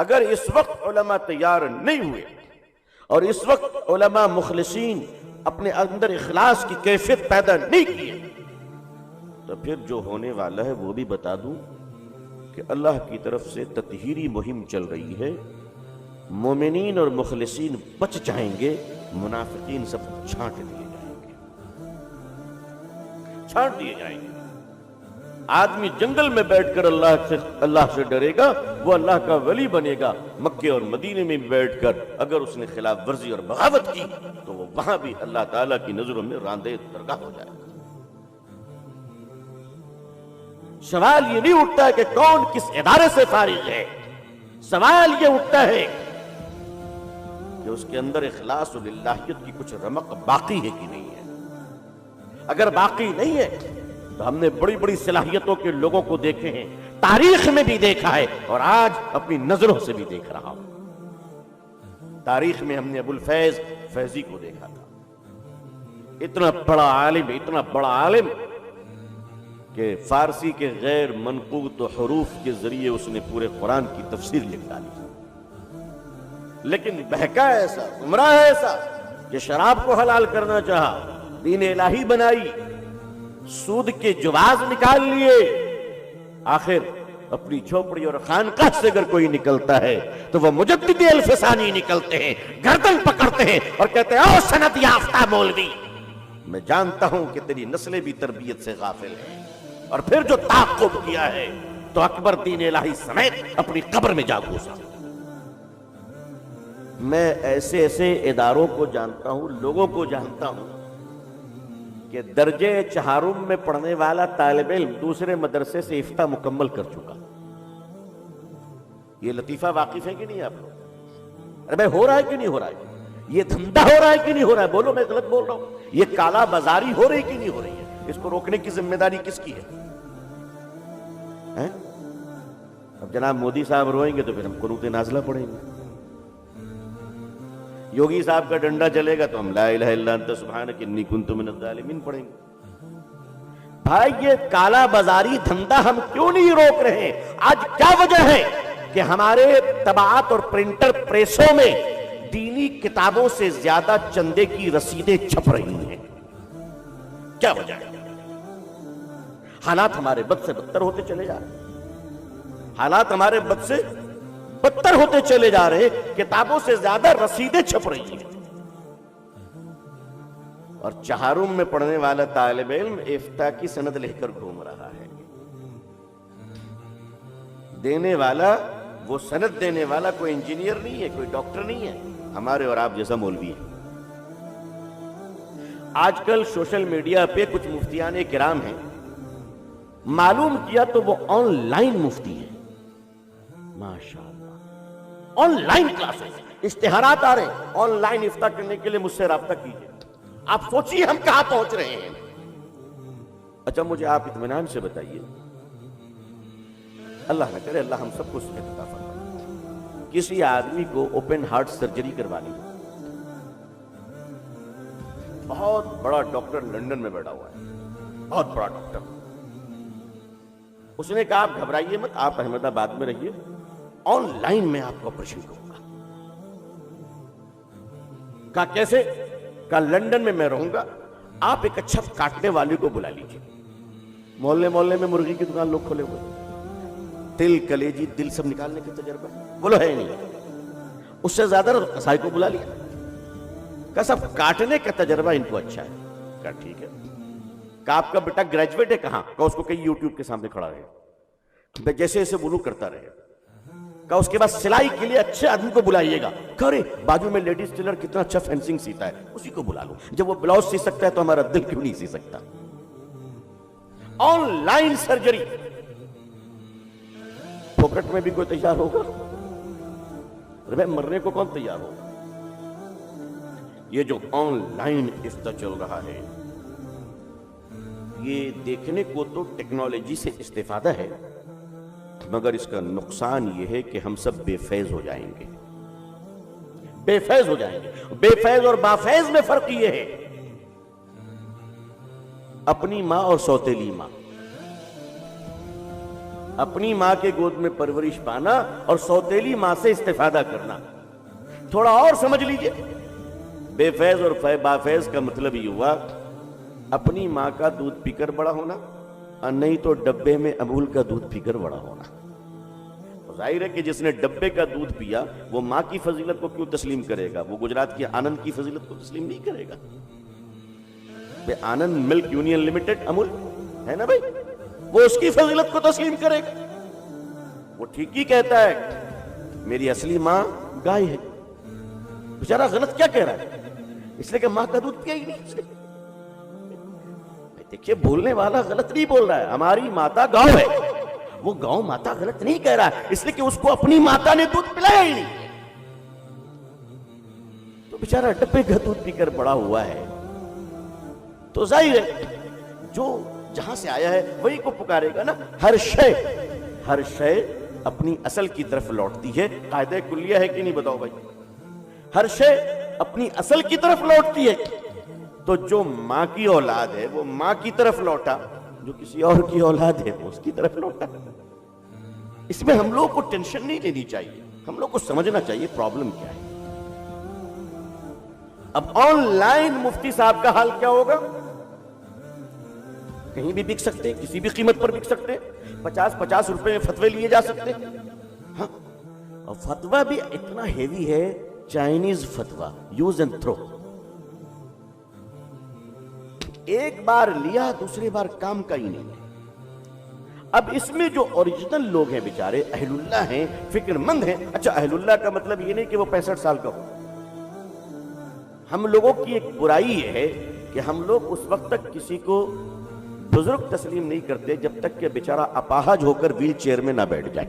اگر اس وقت علماء تیار نہیں ہوئے اور اس وقت علماء مخلصین اپنے اندر اخلاص کی کیفیت پیدا نہیں کیے تو پھر جو ہونے والا ہے وہ بھی بتا دوں کہ اللہ کی طرف سے تطہیری مہم چل رہی ہے. مومنین اور مخلصین بچ جائیں گے، منافقین سب چھانٹ دیے جائیں گے، چھانٹ دیے جائیں گے. آدمی جنگل میں بیٹھ کر اللہ سے ڈرے گا، وہ اللہ کا ولی بنے گا. مکے اور مدینے میں بیٹھ کر اگر اس نے خلاف ورزی اور بغاوت کی تو وہ وہاں بھی اللہ تعالیٰ کی نظروں میں راندے درگاہ ہو جائے گا. سوال یہ نہیں اٹھتا ہے کہ کون کس ادارے سے فارغ ہے، سوال یہ اٹھتا ہے کہ اس کے اندر اخلاص و للہیت کی کچھ رمق باقی ہے کہ نہیں ہے. اگر باقی نہیں ہے تو ہم نے بڑی بڑی صلاحیتوں کے لوگوں کو دیکھے ہیں، تاریخ میں بھی دیکھا ہے اور آج اپنی نظروں سے بھی دیکھ رہا ہوں. تاریخ میں ہم نے ابو الفیض فیضی کو دیکھا تھا، اتنا بڑا عالم کہ فارسی کے غیر منقوط حروف کے ذریعے اس نے پورے قرآن کی تفسیر لکھ ڈالی. لیکن بہکا ایسا، گمراہ ایسا کہ شراب کو حلال کرنا چاہا، دین الہی بنائی، سود کے جواز نکال لیے. آخر اپنی جھوپڑی اور خانقاہ سے اگر کوئی نکلتا ہے تو وہ مجدد الفسانی نکلتے ہیں، گردن پکڑتے ہیں اور کہتے ہیں او سند یافتہ مولوی، میں جانتا ہوں کہ تیری نسلیں بھی تربیت سے غافل ہیں، اور پھر جو تعاقب کیا ہے تو اکبر دین الہی سمیت اپنی قبر میں جا گھسا. میں ایسے اداروں کو جانتا ہوں، لوگوں کو جانتا ہوں کہ درجے چہارم میں پڑھنے والا طالب علم دوسرے مدرسے سے افتاء مکمل کر چکا. یہ لطیفہ واقف ہے کہ نہیں آپ لوگ؟ ارے بھائی ہو رہا ہے کہ نہیں ہو رہا ہے؟ یہ دھندا ہو رہا ہے کہ نہیں ہو رہا ہے؟ بولو میں غلط بول رہا ہوں؟ یہ کالا بازاری ہو رہی کہ نہیں ہو رہی ہے؟ اس کو روکنے کی ذمہ داری کس کی ہے؟ اب جناب مودی صاحب روئیں گے تو پھر ہم قنوت نازلہ پڑھیں گے. یوگی صاحب کا ڈنڈا چلے گا تو ہم لا الہ الا انت سبحانک انی کنت من الظالمین پڑھیں گے. بھائی یہ کالا بازاری دھندا ہم کیوں نہیں روک رہے؟ آج کیا وجہ ہے کہ ہمارے طباعت اور پرنٹر پریسوں میں دینی کتابوں سے زیادہ چندے کی رسیدیں چھپ رہی ہیں؟ کیا وجہ ہے؟ حالات ہمارے بد سے بدتر ہوتے چلے جا رہے ہیں، حالات ہمارے بد سے بدتر ہوتے چلے جا رہے ہیں، کتابوں سے زیادہ رسیدیں چھپ رہی ہیں. اور چہارم میں پڑھنے والا طالب علم افتاء کی سند لے کر گھوم رہا ہے. دینے والا، وہ سند دینے والا کوئی انجینئر نہیں ہے، کوئی ڈاکٹر نہیں ہے، ہمارے اور آپ جیسا مولوی ہے. آج کل سوشل میڈیا پہ کچھ مفتیان کرام ہیں، معلوم کیا تو وہ آن لائن مفتی ہیں. ماشاءاللہ آن لائن کلاسز، اشتہارات آ رہے ہیں آن لائن افتاء کرنے کے لیے مجھ سے رابطہ کیجئے. آپ سوچئے ہم کہاں پہنچ رہے ہیں. اچھا مجھے آپ اطمینان سے بتائیے، اللہ نہ کرے اللہ ہم سب کو صحت عطا فرمائے، کسی آدمی کو اوپن ہارٹ سرجری کروانی ہو، بہت بڑا ڈاکٹر لندن میں بیٹھا ہوا ہے، بہت بڑا ڈاکٹر، اس نے کہا آپ گھبرائیے مت، آپ احمد آباد میں رہیے، آن لائن میں آپ کو آپریشن کروں گا. کہا کیسے؟ کہا لندن میں میں رہوں گا، آپ ایک اچھا کاٹنے والے کو بلا لیجیے. محلے محلے میں مرغی کی دکان لوگ کھولے ہوئے، دل کلیجی دل سب نکالنے کا تجربہ بولو ہے نہیں. اس سے زیادہ قصائی کو بلا لیا، کہا سب کاٹنے کا تجربہ ان کو اچھا ہے. کہا ٹھیک ہے. کہا آپ کا بیٹا گریجویٹ ہے کہاں؟ کہا اس کو کہیں یوٹیوب کے سامنے کھڑا رہے، جیسے ایسے بولو کرتا رہے. کہا اس کے بعد سلائی کے لیے اچھے آدمی کو بلائیے گا. کہا ارے بازو میں لیڈیز ٹیلر کتنا اچھا فینسنگ سیتا ہے، اسی کو بلا لو. جب وہ بلاؤز سی سکتا ہے تو ہمارا دل کیوں نہیں سی سکتا؟ آن لائن سرجری پھوکٹ میں بھی کوئی تیار ہوگا؟ مرنے کو کون تیار ہوگا؟ یہ جو آن لائن افتاء چل رہا ہے، یہ دیکھنے کو تو ٹیکنالوجی سے استفادہ ہے، مگر اس کا نقصان یہ ہے کہ ہم سب بے فیض ہو جائیں گے. بے فیض ہو جائیں گے. بے فیض اور بافیض میں فرق یہ ہے، اپنی ماں اور سوتیلی ماں. اپنی ماں کے گود میں پرورش پانا اور سوتیلی ماں سے استفادہ کرنا. تھوڑا اور سمجھ لیجئے, بے فیض اور بافیض کا مطلب یہ ہوا اپنی ماں کا دودھ پی کر بڑا ہونا اور نہیں تو ڈبے میں امول کا دودھ پی کر بڑا ہونا. ظاہر ہے کہ جس نے ڈبے کا دودھ پیا وہ ماں کی فضیلت کو کیوں تسلیم کرے گا؟ وہ گجرات کی آنند کی فضیلت کو تسلیم نہیں کرے گا. آنند ملک یونین لمیٹڈ امول ہے نا بھائی, وہ اس کی فضیلت کو تسلیم کرے گا. وہ ٹھیک ہی کہتا ہے میری اصلی ماں گائے ہے. بیچارہ غلط کیا کہہ رہا ہے؟ اس لیے کہ ماں کا دودھ پیا ہی نہیں. دیکھیے بولنے والا غلط نہیں بول رہا ہے, ہماری ماتا گاؤں ہے. وہ گاؤں ماتا غلط نہیں کہہ رہا ہے, اس لیے کہ اس کو اپنی ماتا نے دودھ پلایا ہی نہیں. تو بیچارہ ڈبے کا دودھ پی کر بڑا ہوا ہے. تو ظاہر ہے جو جہاں سے آیا ہے وہی کو پکارے گا نا. ہر شے اپنی اصل کی طرف لوٹتی ہے. قاعدہ کلیہ ہے کہ نہیں بتاؤ بھائی؟ ہر شے اپنی اصل کی طرف لوٹتی ہے. تو جو ماں کی اولاد ہے وہ ماں کی طرف لوٹا, جو کسی اور کی اولاد ہے وہ اس کی طرف لوٹا. اس میں ہم لوگ کو ٹینشن نہیں لینی چاہیے, ہم لوگ کو سمجھنا چاہیے پرابلم کیا ہے. اب آن لائن مفتی صاحب کا حال کیا ہوگا؟ کہیں بھی بک سکتے, کسی بھی قیمت پر بک سکتے, 50 روپے میں فتوے لیے جا سکتے. ہاں, اور فتوہ بھی اتنا ہیوی ہے, چائنیز فتوہ, یوز اینڈ تھرو. ایک بار لیا دوسری بار کام کا ہی نہیں ہے. اب اس میں جو اوریجنل لوگ ہیں بیچارے اہل اللہ ہیں, فکر مند ہیں. اچھا اہل اللہ کا مطلب یہ نہیں کہ وہ 65 سال کا ہو. ہم لوگوں کی ایک برائی یہ ہے کہ ہم لوگ اس وقت تک کسی کو بزرگ تسلیم نہیں کرتے جب تک کہ بیچارہ اپاہج ہو کر ویل چیئر میں نہ بیٹھ جائے.